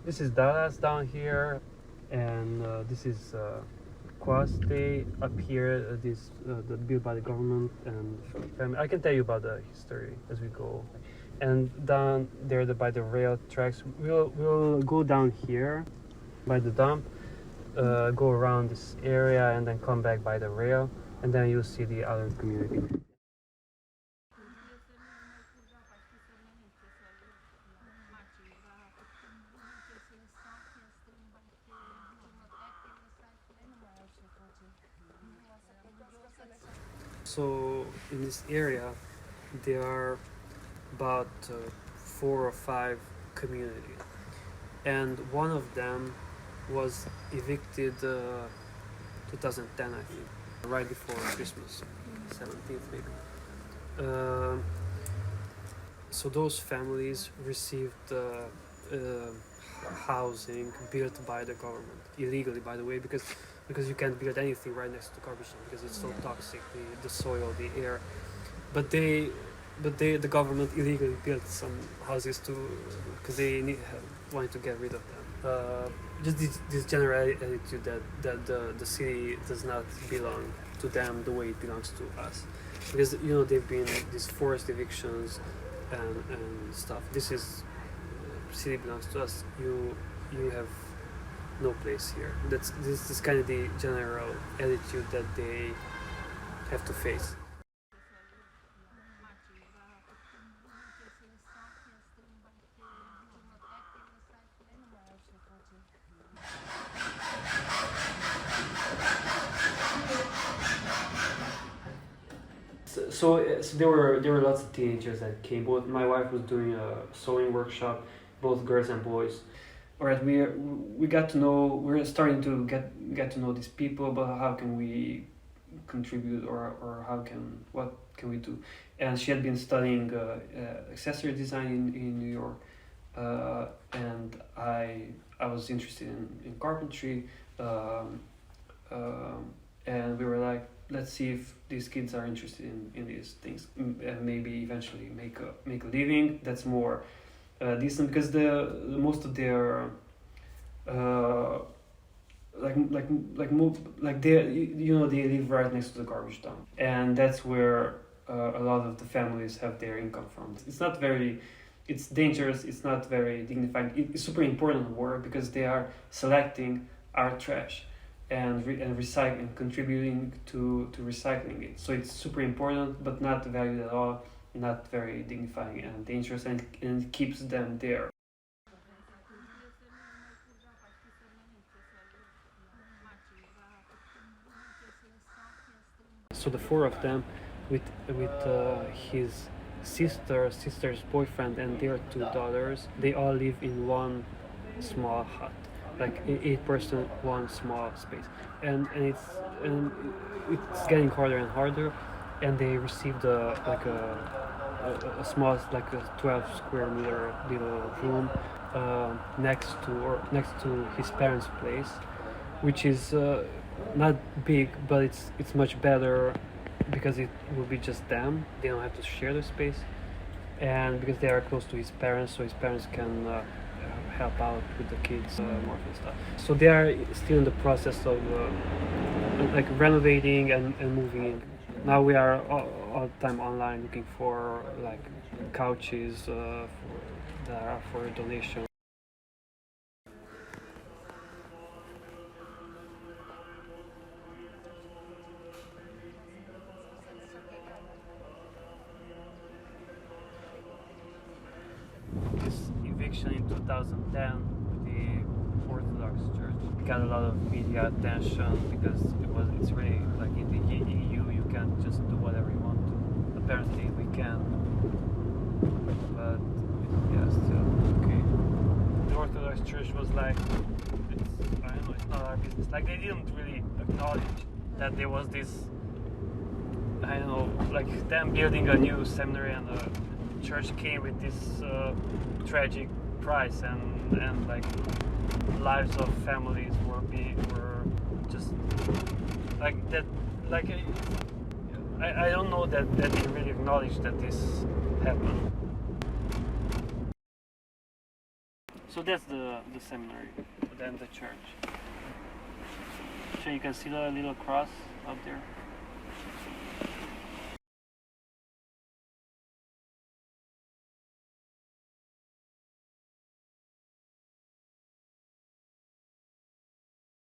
This is Dallas down here, and this is Quaste up here. This the built by the government and family. I can tell you about the history as we go. And down there by the rail tracks, we'll go down here by the dump, go around this area, and then come back by the rail, and then you'll see the other community. So in this area, there are about 4 or 5 communities, and one of them was evicted 2010, I think, right before Christmas, 17th maybe. So those families received housing built by the government illegally, by the way, because you can't build anything right next to garbage dump because it's so toxic, the soil, the air. But the government illegally built some houses too because they wanted to get rid of them. Just this general attitude that the city does not belong to them the way it belongs to us, because they've been these forced evictions and stuff. This is city belongs to us. You have no place here. This is kind of the general attitude that they have to face. So there were lots of teenagers that came. Both my wife was doing a sewing workshop, both girls and boys. Alright, we got to know. We're starting to get to know these people, but how can we contribute, or what can we do? And she had been studying accessory design in New York, and I was interested in carpentry, and we were like, let's see if these kids are interested in these things, and maybe eventually make a living that's more decent, because the most of their they live right next to the garbage dump, and that's where a lot of the families have their income from. It's dangerous, it's not very dignified. It's super important work because they are selecting our trash and recycling, contributing to recycling it. So it's super important, but not valued at all, not very dignifying, and dangerous, and it keeps them there. So the 4 of them, with his sister's boyfriend, and their 2 daughters, they all live in one small hut, like 8 person, one small space, and it's getting harder and harder, and they received a small, like a 12 square meter little room next to his parents' place, which is not big, but it's much better because it will be just them. They don't have to share the space, and because they are close to his parents, so his parents can help out with the kids more and stuff. So they are still in the process of like renovating and moving in. Now we are all the time online looking for like couches that are for donation. This eviction in 2010 with the Orthodox Church got a lot of media attention because it's really like in the EU you can't just do whatever you want to. Apparently we can, but yeah, still okay. The Orthodox Church was like, I don't know, it's not our business. Like they didn't really acknowledge that there was this, I don't know, like them building a new seminary, and the church came with this tragic price, and like lives of families were just like that. Like I don't know that they really acknowledge that this happened. So that's the seminary, then the church. So you can see the little cross up there.